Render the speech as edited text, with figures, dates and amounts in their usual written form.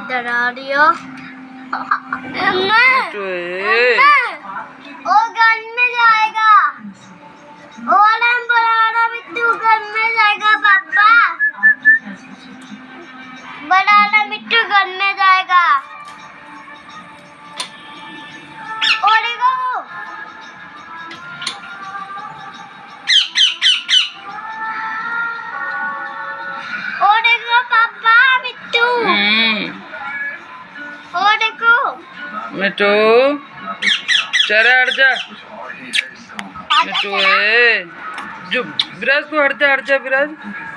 डरा रही हो वो घर में जाएगा। और हम बड़ा मिट्टू घर में जाएगा। पापा बड़ा मिट्टू घर में जाएगा। और देखो पापा मिट्टू। और देखो मिट्टू चल हट जा। मिट्टू जो विराज तू हट जा विराज।